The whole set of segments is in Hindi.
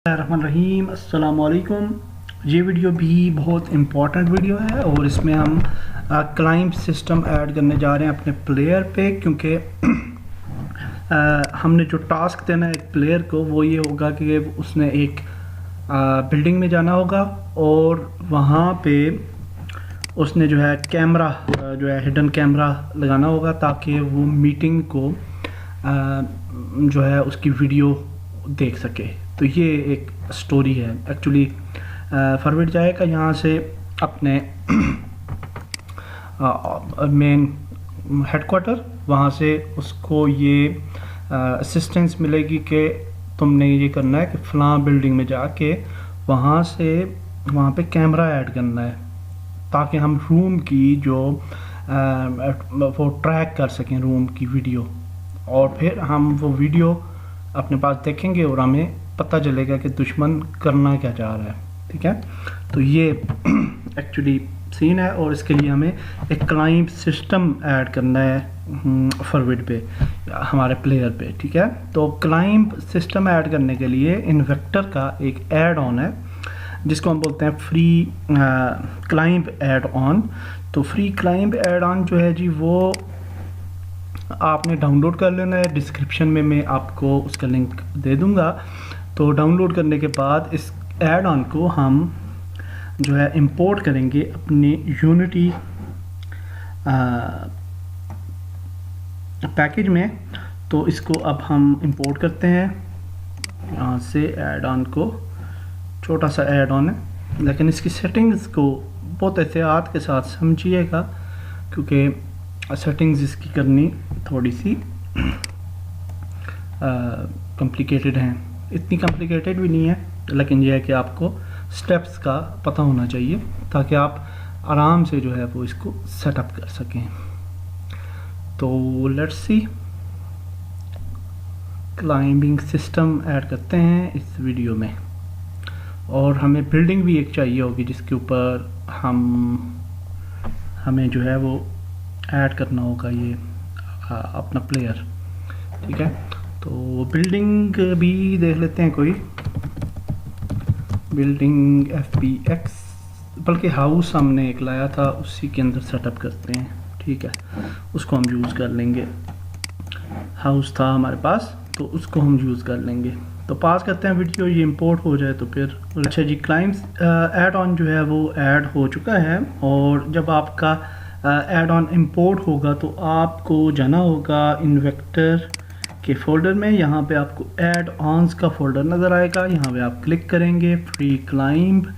रहीम अस्सलाम वालेकुम। ये वीडियो भी बहुत इम्पॉर्टेंट वीडियो है और इसमें हम क्लाइंब सिस्टम ऐड करने जा रहे हैं अपने प्लेयर पे, क्योंकि हमने जो टास्क देना है एक प्लेयर को वो ये होगा कि उसने एक बिल्डिंग में जाना होगा और वहाँ पे उसने जो है कैमरा जो है हिडन कैमरा लगाना होगा ताकि वो मीटिंग को जो है उसकी वीडियो देख सके। तो ये एक स्टोरी है। एक्चुअली फॉरवर्ड जाएगा यहाँ से अपने मेन हेडक्वार्टर, वहाँ से उसको ये असिस्टेंस मिलेगी कि तुमने ये करना है कि फ़लाँ बिल्डिंग में जाके वहाँ पे कैमरा ऐड करना है ताकि हम रूम की जो वो ट्रैक कर सकें रूम की वीडियो, और फिर हम वो वीडियो अपने पास देखेंगे और हमें पता चलेगा कि दुश्मन करना क्या चाह रहा है। ठीक है, तो ये एक्चुअली सीन है और इसके लिए हमें एक क्लाइंब सिस्टम ऐड करना है फॉरवर्ड पे हमारे प्लेयर पे। ठीक है, तो क्लाइंब सिस्टम ऐड करने के लिए इन्वेक्टर का एक ऐड ऑन है जिसको हम बोलते हैं फ्री क्लाइंब ऐड ऑन। तो फ्री क्लाइंब ऐड ऑन जो है जी वो आपने डाउनलोड कर लेना है। डिस्क्रिप्शन में मैं आपको उसका लिंक दे दूंगा। तो डाउनलोड करने के बाद इस ऐड ऑन को हम जो है इंपोर्ट करेंगे अपनी यूनिटी पैकेज में। तो इसको अब हम इंपोर्ट करते हैं यहाँ से। ऐड ऑन को छोटा सा ऐड ऑन है लेकिन इसकी सेटिंग्स को बहुत एहतियात के साथ समझिएगा क्योंकि सेटिंग्स इसकी करनी थोड़ी सी कॉम्प्लिकेटेड हैं। इतनी कॉम्प्लिकेटेड भी नहीं है लेकिन यह है कि आपको स्टेप्स का पता होना चाहिए ताकि आप आराम से जो है वो इसको सेटअप कर सकें। तो let's see, climbing system add करते हैं इस वीडियो में और हमें बिल्डिंग भी एक चाहिए होगी जिसके ऊपर हमें जो है वो ऐड करना होगा ये अपना प्लेयर। ठीक है, तो बिल्डिंग भी देख लेते हैं कोई बिल्डिंग FBX, बल्कि हाउस हमने एक लाया था उसी के अंदर सेटअप करते हैं। ठीक है, उसको हम यूज़ कर लेंगे। हाउस था हमारे पास तो उसको हम यूज़ कर लेंगे। तो पास करते हैं वीडियो, ये इंपोर्ट हो जाए तो फिर अच्छा जी। क्लाइंब ऐड ऑन जो है वो ऐड हो चुका है और जब आपका ऐड ऑन इंपोर्ट होगा तो आपको जाना होगा इन्वेक्टर के फोल्डर में। यहाँ पे आपको ऐड ऑन्स का फोल्डर नज़र आएगा, यहाँ पे आप क्लिक करेंगे फ्री क्लाइंब।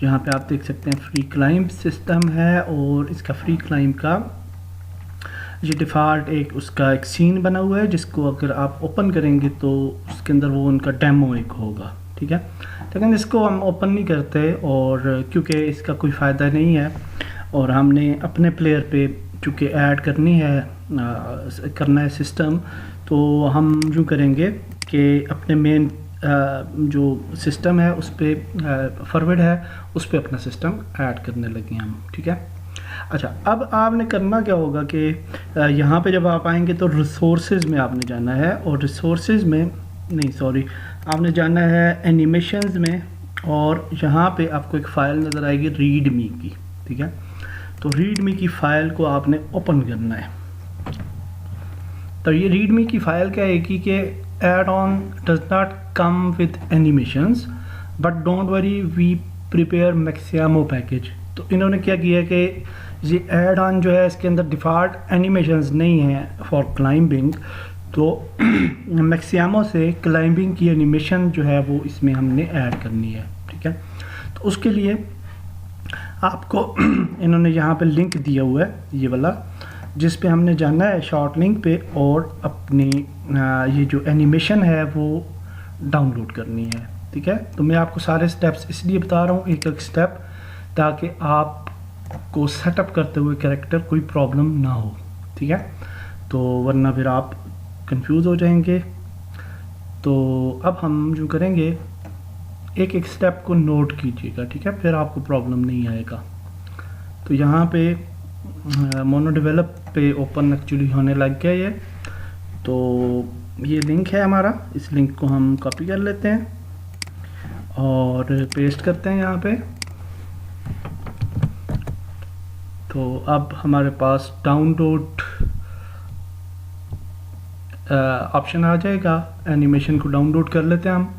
यहाँ पे आप देख सकते हैं फ्री क्लाइंब सिस्टम है और इसका फ्री क्लाइंब का ये डिफ़ॉल्ट उसका एक सीन बना हुआ है जिसको अगर आप ओपन करेंगे तो उसके अंदर वो उनका डेमो एक होगा। ठीक है, लेकिन इसको हम ओपन नहीं करते और क्योंकि इसका कोई फ़ायदा नहीं है और हमने अपने प्लेयर पे चूँकि ऐड करना है सिस्टम, तो हम यूँ करेंगे कि अपने मेन जो सिस्टम है उस पर फॉरवर्ड है उस पर अपना सिस्टम ऐड करने लगे हम। ठीक है, अच्छा अब आपने करना क्या होगा कि यहाँ पे जब आप आएंगे तो रिसोर्सेज में आपने जाना है और रिसोर्सेज में नहीं सॉरी आपने जाना है एनिमेशंस में और यहाँ पे आपको एक फ़ाइल नज़र आएगी रीडमी की। ठीक है, तो रीडमी की फ़ाइल को आपने ओपन करना है। तो ये रीडमी की फ़ाइल क्या है कि add on does not come with animations but don't worry we prepare Maximo package. तो इन्होंने क्या किया है कि ये ऐड ऑन जो है इसके अंदर डिफ़ॉल्ट एनिमेशंस नहीं है फॉर क्लाइंबिंग, तो मैक्सिमो से क्लाइंबिंग की एनिमेशन जो है वो इसमें हमने ऐड करनी है। ठीक है, तो उसके लिए आपको इन्होंने यहाँ पे लिंक दिया हुआ है ये वाला जिस पे हमने जाना है शॉर्ट लिंक पे और अपनी ये जो एनिमेशन है वो डाउनलोड करनी है। ठीक है, तो मैं आपको सारे स्टेप्स इसलिए बता रहा हूँ एक एक स्टेप ताकि आपको सेटअप करते हुए कैरेक्टर कोई प्रॉब्लम ना हो। ठीक है, तो वरना फिर आप कंफ्यूज हो जाएंगे। तो अब हम जो करेंगे एक एक स्टेप को नोट कीजिएगा। ठीक है, फिर आपको प्रॉब्लम नहीं आएगा। तो यहाँ पे मोनो डेवलप पे ओपन एक्चुअली होने लग गया ये। तो ये लिंक है हमारा, इस लिंक को हम कॉपी कर लेते हैं और पेस्ट करते हैं यहाँ पे। तो अब हमारे पास डाउनलोड ऑप्शन आ जाएगा, एनिमेशन को डाउनलोड कर लेते हैं हम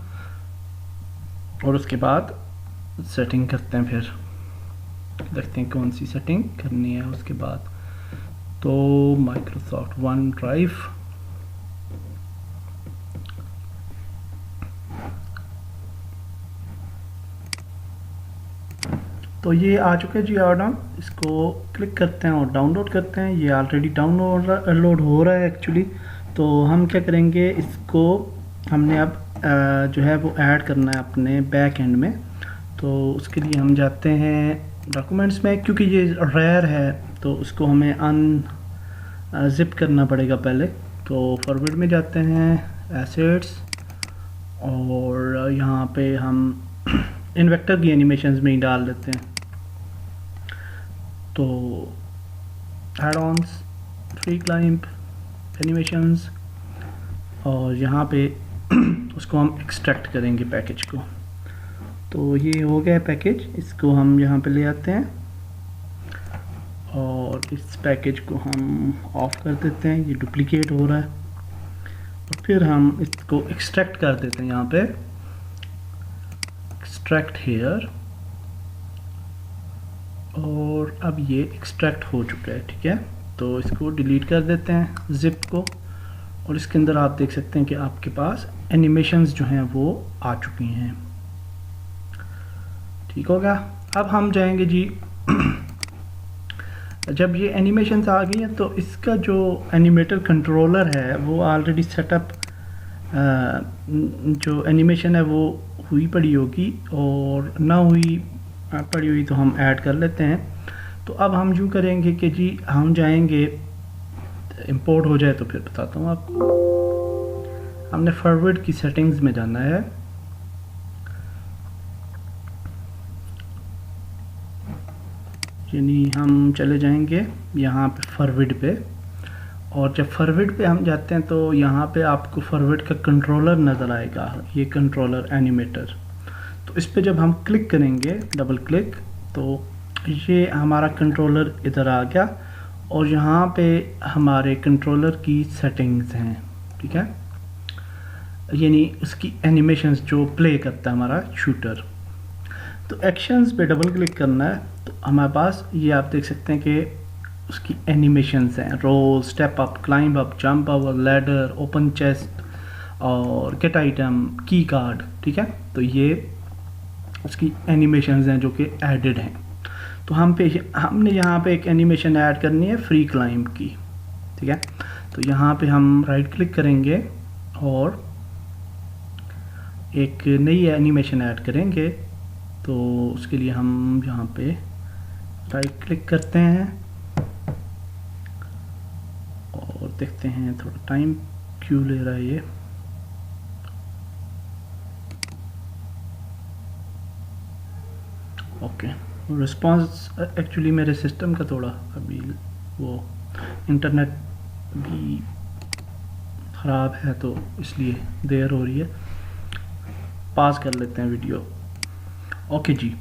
और उसके बाद सेटिंग करते हैं। फिर देखते हैं कौन सी सेटिंग करनी है उसके बाद। तो माइक्रोसॉफ्ट वन ड्राइव, तो ये आ चुका है जी ऐड ऑन। इसको क्लिक करते हैं और डाउनलोड करते हैं। ये ऑलरेडी डाउनलोड हो रहा है एक्चुअली। तो हम क्या करेंगे, इसको हमने अब जो है वो ऐड करना है अपने बैक एंड में। तो उसके लिए हम जाते हैं डॉक्यूमेंट्स में, क्योंकि ये रेयर है तो उसको हमें अनजिप करना पड़ेगा पहले। तो फॉरवर्ड में जाते हैं, एसेट्स, और यहाँ पे हम इन्वेक्टर की एनिमेशंस में ही डाल देते हैं। तो ऐड ऑन्स, फ्री क्लाइंब, एनिमेशंस, और यहाँ पे उसको हम एक्सट्रैक्ट करेंगे पैकेज को। तो ये हो गया पैकेज, इसको हम यहाँ पे ले आते हैं और इस पैकेज को हम ऑफ कर देते हैं, ये डुप्लीकेट हो रहा है। और फिर हम इसको एक्सट्रैक्ट कर देते हैं यहाँ पे, एक्सट्रैक्ट हेयर, और अब ये एक्सट्रैक्ट हो चुका है। ठीक है, तो इसको डिलीट कर देते हैं जिप को, और इसके अंदर आप देख सकते हैं कि आपके पास एनिमेशंस जो हैं वो आ चुकी हैं। ठीक हो गया। अब हम जाएंगे जी जब ये एनिमेशंस आ गई हैं तो इसका जो एनिमेटर कंट्रोलर है वो ऑलरेडी सेटअप, जो एनिमेशन है वो हुई पड़ी होगी, और ना हुई पड़ी हुई तो हम ऐड कर लेते हैं। तो अब हम यूँ करेंगे कि जी हम जाएंगे, इंपोर्ट हो जाए तो फिर बताता हूँ आपको। हमने फॉरवर्ड की सेटिंग्स में जाना है, यानी हम चले जाएंगे यहाँ पे फॉरवर्ड पे, और जब फॉरवर्ड पे हम जाते हैं तो यहाँ पे आपको फॉरवर्ड का कंट्रोलर नज़र आएगा, ये कंट्रोलर एनिमेटर। तो इस पे जब हम क्लिक करेंगे, डबल क्लिक, तो ये हमारा कंट्रोलर इधर आ गया और यहाँ पे हमारे कंट्रोलर की सेटिंग्स हैं। ठीक है, यानी उसकी एनिमेशंस जो प्ले करता है हमारा शूटर। तो एक्शंस पे डबल क्लिक करना है तो हमारे पास ये आप देख सकते हैं कि उसकी एनिमेशंस हैं, roll, step up, climb up, jump over, ladder, open chest और गेट आइटम, की कार्ड। ठीक है, तो ये उसकी एनिमेशंस हैं जो कि एडेड हैं। तो हमने यहाँ पे एक एनिमेशन ऐड करनी है फ्री क्लाइंब की। ठीक है, तो यहाँ पे हम राइट क्लिक करेंगे और एक नई एनिमेशन ऐड करेंगे। तो उसके लिए हम यहाँ पे राइट क्लिक करते हैं और देखते हैं थोड़ा टाइम क्यों ले रहा है ये। ओके, रिस्पांस एक्चुअली मेरे सिस्टम का थोड़ा अभी वो इंटरनेट भी ख़राब है तो इसलिए देर हो रही है। पास कर लेते हैं वीडियो। ओके जी,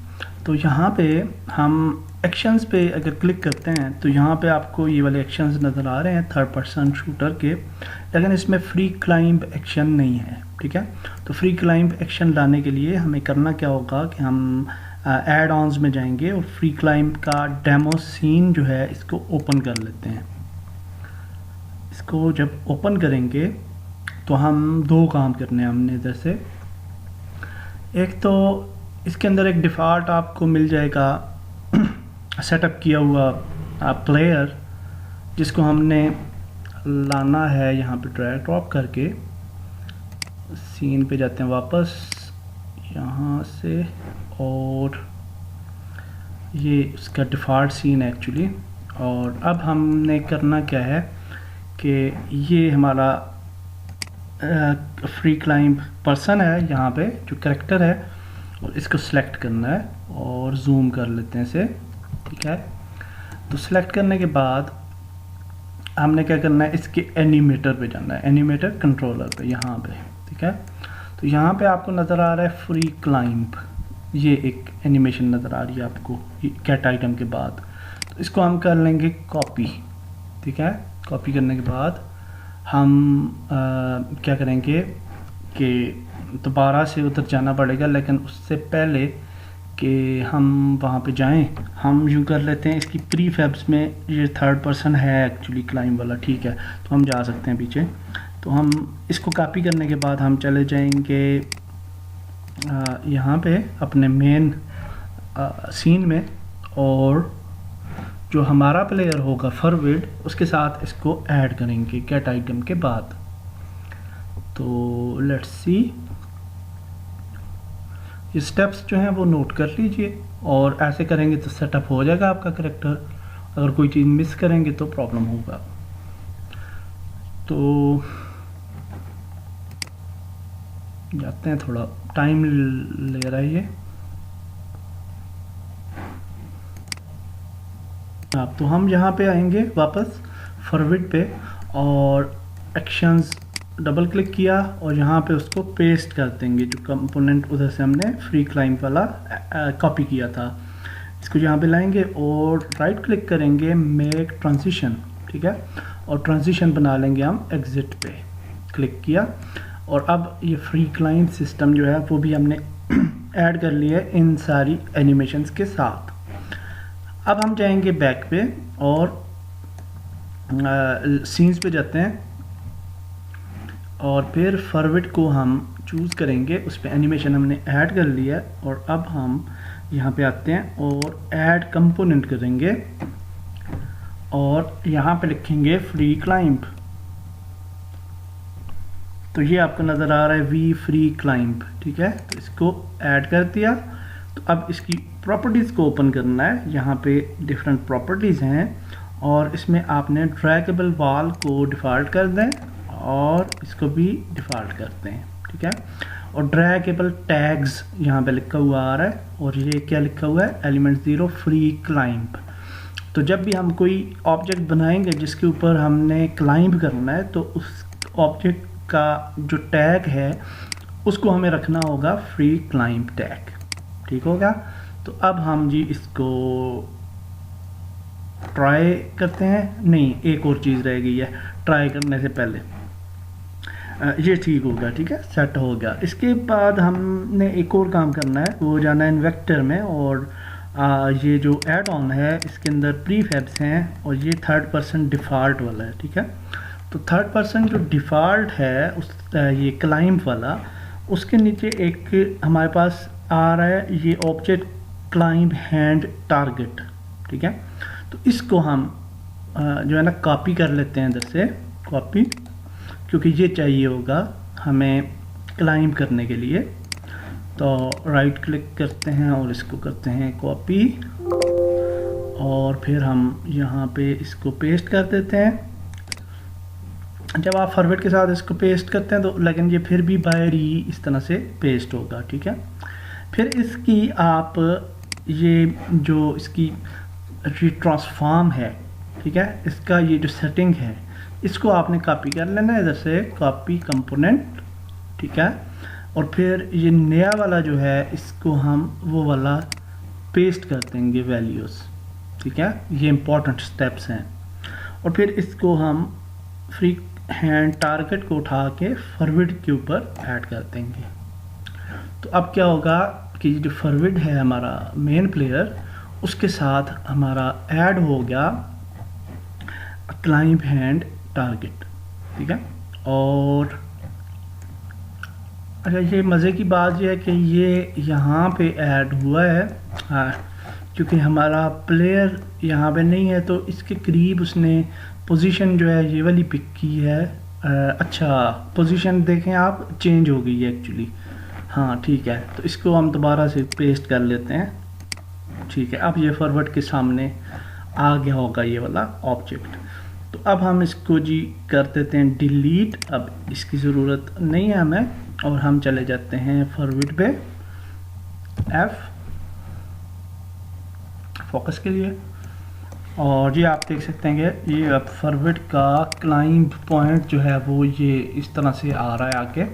तो यहाँ पे हम एक्शंस पे अगर क्लिक करते हैं तो यहाँ पे आपको ये वाले एक्शंस नज़र आ रहे हैं थर्ड पर्सन शूटर के, लेकिन इसमें फ्री क्लाइंब एक्शन नहीं है। ठीक है, तो फ्री क्लाइंब एक्शन लाने के लिए हमें करना क्या होगा कि हम ऐड ऑन्स में जाएंगे और फ्री क्लाइंब का डेमो सीन जो है इसको ओपन कर लेते हैं। इसको जब ओपन करेंगे तो हम दो काम करने हैं हमने इधर से। एक तो इसके अंदर एक डिफ़ॉल्ट आपको मिल जाएगा सेटअप किया हुआ प्लेयर, जिसको हमने लाना है यहाँ पे ड्रैग ड्रॉप करके। सीन पे जाते हैं वापस यहाँ से, और ये उसका डिफ़ॉल्ट सीन है एक्चुअली। और अब हमने करना क्या है कि ये हमारा फ्री क्लाइंब पर्सन है, यहाँ पे जो कैरेक्टर है, और इसको सिलेक्ट करना है और जूम कर लेते हैं इसे। ठीक है, तो सिलेक्ट करने के बाद हमने क्या करना है, इसके एनिमेटर पे जाना है, एनिमेटर कंट्रोलर पे यहाँ पे। ठीक है, तो यहाँ पे आपको नज़र आ रहा है फ्री क्लाइंब, ये एक एनिमेशन नज़र आ रही है आपको गेट आइटम के बाद। तो इसको हम कर लेंगे कॉपी, ठीक है। कॉपी करने के बाद हम क्या करेंगे कि दोबारा से उधर जाना पड़ेगा, लेकिन उससे पहले कि हम वहाँ पे जाएं, हम यूँ कर लेते हैं इसकी प्री फैब्स में ये थर्ड पर्सन है एक्चुअली क्लाइंब वाला, ठीक है। तो हम जा सकते हैं पीछे। तो हम इसको कॉपी करने के बाद हम चले जाएंगे यहाँ पे अपने मेन सीन में, और जो हमारा प्लेयर होगा फॉरवर्ड उसके साथ इसको ऐड करेंगे गेट आइटम के बाद। तो लेट्स सी, ये स्टेप्स जो हैं वो नोट कर लीजिए, और ऐसे करेंगे तो सेटअप हो जाएगा आपका करेक्टर। अगर कोई चीज़ मिस करेंगे तो प्रॉब्लम होगा। तो जाते हैं, थोड़ा टाइम ले रहा है ये। आप तो हम यहाँ पे आएंगे वापस फॉरवर्ड पे, और एक्शंस डबल क्लिक किया और यहाँ पे उसको पेस्ट कर देंगे, जो कंपोनेंट उधर से हमने फ्री क्लाइंब वाला कॉपी किया था। इसको यहाँ पे लाएंगे और राइट क्लिक करेंगे मेक ट्रांजिशन, ठीक है, और ट्रांजिशन बना लेंगे हम एग्जिट पे क्लिक किया। और अब ये फ्री क्लाइंब सिस्टम जो है वो भी हमने ऐड कर लिया है इन सारी एनिमेशंस के साथ। अब हम जाएंगे बैक पे और सीन्स पे जाते हैं, और फिर फॉरवर्ड को हम चूज़ करेंगे, उस पर एनिमेशन हमने ऐड कर लिया है। और अब हम यहाँ पे आते हैं और ऐड कंपोनेंट करेंगे, और यहाँ पे लिखेंगे फ्री क्लाइंब। तो ये आपको नज़र आ रहा है वी फ्री क्लाइंब, ठीक है। तो इसको ऐड कर दिया। तो अब इसकी प्रॉपर्टीज़ को ओपन करना है। यहाँ पे डिफरेंट प्रॉपर्टीज़ हैं, और इसमें आपने ड्रैगेबल वॉल को डिफ़ॉल्ट कर दें, और इसको भी डिफ़ॉल्ट करते हैं, ठीक है। और ड्रैगेबल टैग्स यहाँ पे लिखा हुआ आ रहा है, और ये क्या लिखा हुआ है, एलिमेंट 0 फ्री क्लाइंब। तो जब भी हम कोई ऑब्जेक्ट बनाएंगे जिसके ऊपर हमने क्लाइंब करना है, तो उस ऑब्जेक्ट का जो टैग है उसको हमें रखना होगा फ्री क्लाइंब टैग, ठीक होगा। तो अब हम जी इसको ट्राई करते हैं। नहीं, एक और चीज़ रह गई है ट्राई करने से पहले। ये ठीक होगा, ठीक है, सेट हो गया। इसके बाद हमने एक और काम करना है, वो जाना है इन्वेक्टर में, और ये जो ऐड ऑन है इसके अंदर प्री फैब्स हैं, और ये थर्ड पर्सन डिफ़ॉल्ट वाला है, ठीक है। तो थर्ड पर्सन जो डिफ़ॉल्ट है उस ये क्लाइंब वाला, उसके नीचे एक हमारे पास आ रहा है ये ऑब्जेक्ट क्लाइंब हैंड टारगेट, ठीक है। तो इसको हम जो है ना कॉपी कर लेते हैं इधर से, कॉपी, क्योंकि ये चाहिए होगा हमें क्लाइंब करने के लिए। तो राइट क्लिक करते हैं और इसको करते हैं कॉपी, और फिर हम यहाँ पे इसको पेस्ट कर देते हैं। जब आप फॉरवर्ड के साथ इसको पेस्ट करते हैं तो लेकिन ये फिर भी बाहर ही इस तरह से पेस्ट होगा, ठीक है। फिर इसकी आप ये जो इसकी ट्रांसफॉर्म है, ठीक है, इसका ये जो सेटिंग है इसको आपने कॉपी कर लेना है इधर से, कॉपी कंपोनेंट, ठीक है। और फिर ये नया वाला जो है इसको हम वो वाला पेस्ट कर देंगे वैल्यूज़, ठीक है। ये इंपॉर्टेंट स्टेप्स हैं। और फिर इसको हम फ्री हैंड टारगेट को उठा के फॉरवर्ड के ऊपर ऐड कर देंगे। तो अब क्या होगा कि जो फॉरवर्ड है हमारा मेन प्लेयर, उसके साथ हमारा ऐड हो गया क्लाइंब हैंड टारगेट, ठीक है। और अच्छा, ये मज़े की बात यह है कि ये यहाँ पे ऐड हुआ है, क्योंकि हमारा प्लेयर यहाँ पे नहीं है, तो इसके करीब उसने पोजीशन जो है ये वाली पिक की है। अच्छा, पोजीशन देखें आप, चेंज हो गई है एक्चुअली, हाँ ठीक है। तो इसको हम दोबारा से पेस्ट कर लेते हैं, ठीक है। अब ये फॉरवर्ड के सामने आ गया होगा ये वाला ऑब्जेक्ट। तो अब हम इसको जी कर देते हैं डिलीट, अब इसकी ज़रूरत नहीं है हमें, और हम चले जाते हैं फॉरवर्ड पे F फोकस के लिए। और ये आप देख सकते हैं कि ये अब फॉरवर्ड का क्लाइंब पॉइंट जो है वो ये इस तरह से आ रहा है आके।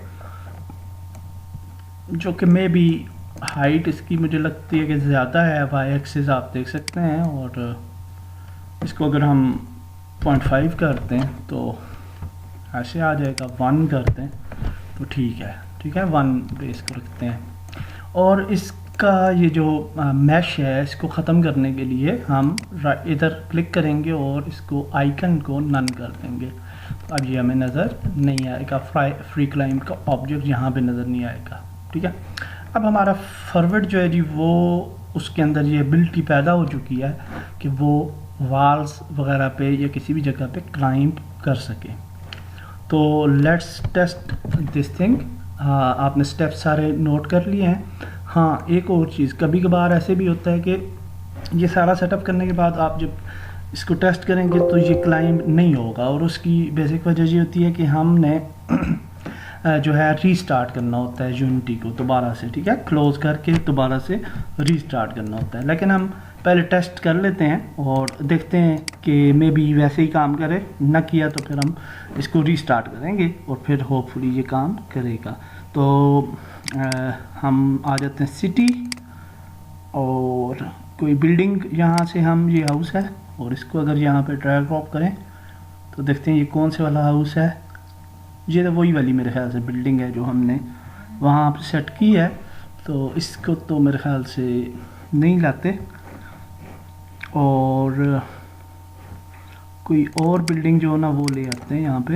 जो कि मे बी हाइट इसकी मुझे लगती है कि ज़्यादा है, वाई एक्सिस आप देख सकते हैं, और इसको अगर हम 0.5 करते हैं तो ऐसे आ जाएगा, 1 करते हैं तो ठीक है, 1 बेस को रखते हैं। और इसका ये जो मैश है इसको ख़त्म करने के लिए हम इधर क्लिक करेंगे और इसको आइकन को नन कर देंगे। अब ये हमें नज़र नहीं आएगा, फ्री क्लाइंब का ऑब्जेक्ट यहाँ पे नज़र नहीं आएगा, ठीक है। अब हमारा फॉरवर्ड जो है जी वो उसके अंदर ये एबिलिटी पैदा हो चुकी है कि वो वॉल्स वगैरह पे या किसी भी जगह पे क्लाइंब कर सके। तो लेट्स टेस्ट दिस थिंग। आपने स्टेप सारे नोट कर लिए हैं। हाँ, एक और चीज़, कभी कभार ऐसे भी होता है कि ये सारा सेटअप करने के बाद आप जब इसको टेस्ट करेंगे तो ये क्लाइंब नहीं होगा, और उसकी बेसिक वजह ये होती है कि हमने जो है रीस्टार्ट करना होता है यूनिटी को दोबारा से, ठीक है, क्लोज करके दोबारा से रीस्टार्ट करना होता है। लेकिन हम पहले टेस्ट कर लेते हैं और देखते हैं कि मे बी वैसे ही काम करे, ना किया तो फिर हम इसको रीस्टार्ट करेंगे और फिर होपफुली ये काम करेगा। तो हम आ जाते हैं सिटी, और कोई बिल्डिंग, यहाँ से हम, ये हाउस है, और इसको अगर यहाँ पे ड्रैग ड्रॉप करें तो देखते हैं ये कौन से वाला हाउस है। ये तो वही वाली मेरे ख्याल से बिल्डिंग है जो हमने वहाँ पे सेट की है, तो इसको तो मेरे ख्याल से नहीं लाते। और कोई और बिल्डिंग जो ना वो ले आते हैं यहाँ पे।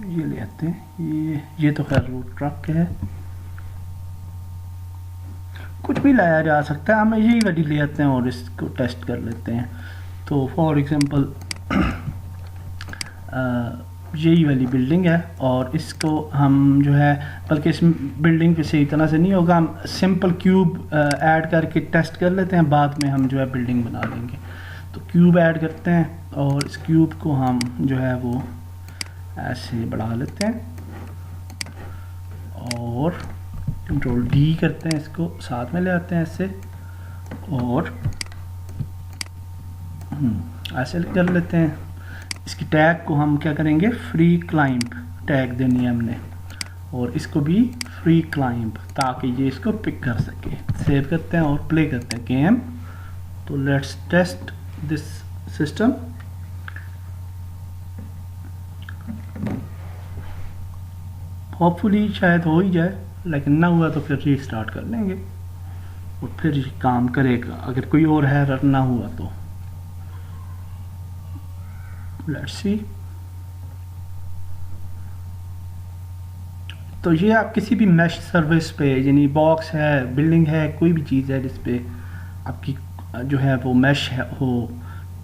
ये ले आते हैं, ये तो खैर वो ट्रक है, कुछ भी लाया जा सकता है, हम यही वाली ले आते हैं और इसको टेस्ट कर लेते हैं। तो फॉर एग्जांपल यही वाली बिल्डिंग है, और इसको हम जो है, बल्कि इस बिल्डिंग पे सही तरह से नहीं होगा, हम सिंपल क्यूब ऐड करके टेस्ट कर लेते हैं, बाद में हम जो है बिल्डिंग बना लेंगे। तो क्यूब ऐड करते हैं और इस क्यूब को हम जो है वो ऐसे बढ़ा लेते हैं और कंट्रोल डी करते हैं, इसको साथ में ले आते हैं ऐसे, और ऐसे कर लेते हैं। इसकी टैग को हम क्या करेंगे, फ्री क्लाइंब टैग देनी है हमने, और इसको भी फ्री क्लाइंब, ताकि ये इसको पिक कर सके। सेव करते हैं और प्ले करते हैं गेम। तो let's test this system. Hopefully शायद हो ही जाए, लेकिन ना हुआ तो फिर रीस्टार्ट कर लेंगे और फिर ये काम करेगा, अगर कोई और एरर ना हुआ तो। Let's see. तो ये आप किसी भी मैश सर्विस पे, यानी बॉक्स है, बिल्डिंग है, कोई भी चीज़ है जिस पे आपकी जो है वो मैश है हो,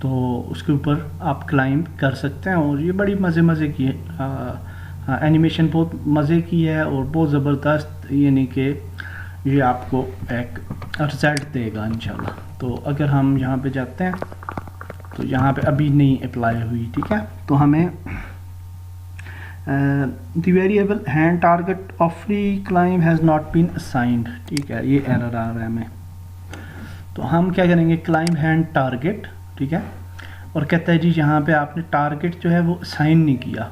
तो उसके ऊपर आप क्लाइंब कर सकते हैं। और ये बड़ी मज़े की एनिमेशन बहुत मज़े की है और बहुत ज़बरदस्त, यानी कि ये आपको एक रिजल्ट देगा इंशाल्लाह। तो अगर हम यहाँ पे जाते हैं तो यहाँ पे अभी नहीं अप्लाई हुई, ठीक है। तो हमें the variable hand target of free climb has not been assigned, ठीक है, ये एरर आ रहा है हमें। तो हम क्या करेंगे, क्लाइंब हैंड टारगेट, ठीक है, और कहता है जी यहाँ पे आपने टारगेट जो है वो असाइन नहीं किया,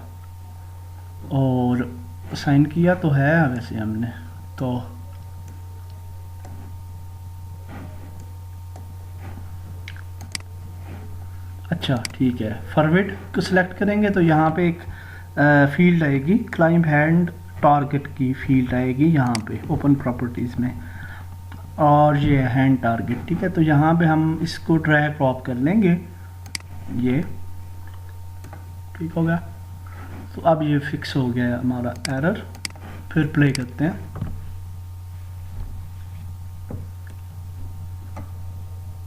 और असाइन किया तो है वैसे हमने, तो अच्छा ठीक है। फॉरवर्ड को सिलेक्ट करेंगे तो यहाँ पे एक फील्ड आएगी, क्लाइंब हैंड टारगेट की फील्ड आएगी यहाँ पे ओपन प्रॉपर्टीज़ में, और ये हैंड टारगेट, ठीक है। तो यहाँ पे हम इसको ड्रैग ड्रॉप कर लेंगे, ये ठीक हो गया। तो अब ये फिक्स हो गया हमारा एरर। फिर प्ले करते हैं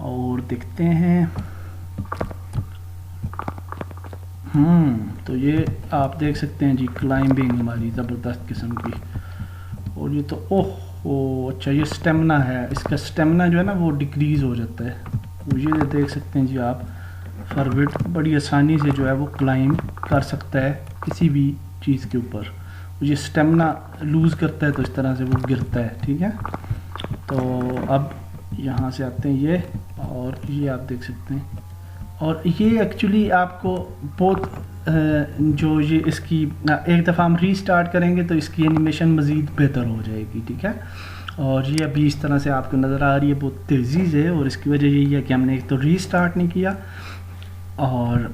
और देखते हैं। तो ये आप देख सकते हैं जी, क्लाइंबिंग हमारी ज़बरदस्त किस्म की। और ये तो ओह अच्छा, ये स्टेमिना है, इसका स्टेमिना जो है ना वो डिक्रीज़ हो जाता है। तो ये देख सकते हैं जी आप, फॉरवर्ड बड़ी आसानी से जो है वो क्लाइंब कर सकता है किसी भी चीज़ के ऊपर। ये स्टेमिना लूज़ करता है तो इस तरह से वो गिरता है, ठीक है। तो अब यहाँ से आते हैं ये, और ये आप देख सकते हैं। और ये एक्चुअली आपको बहुत जो ये इसकी एक दफ़ा हम रीस्टार्ट करेंगे तो इसकी एनिमेशन मज़ीद बेहतर हो जाएगी, ठीक है। और ये अभी इस तरह से आपको नज़र आ रही है, बहुत तेज़ी से, और इसकी वजह यही है कि हमने एक तो रीस्टार्ट नहीं किया, और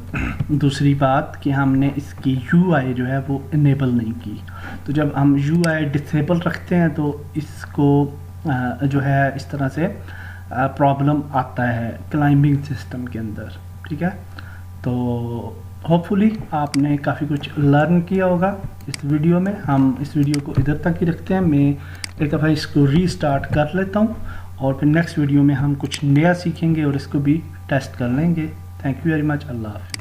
दूसरी बात कि हमने इसकी UI जो है वो इनेबल नहीं की। तो जब हम UI डिसेबल रखते हैं तो इसको जो है इस तरह से प्रॉब्लम आता है क्लाइंबिंग सिस्टम के अंदर, ठीक है। तो होपफुली आपने काफ़ी कुछ लर्न किया होगा इस वीडियो में। हम इस वीडियो को इधर तक ही रखते हैं, मैं एक दफ़ा इसको रीस्टार्ट कर लेता हूँ और फिर नेक्स्ट वीडियो में हम कुछ नया सीखेंगे और इसको भी टेस्ट कर लेंगे। Thank you very much. अल्लाह हाफ़िज़।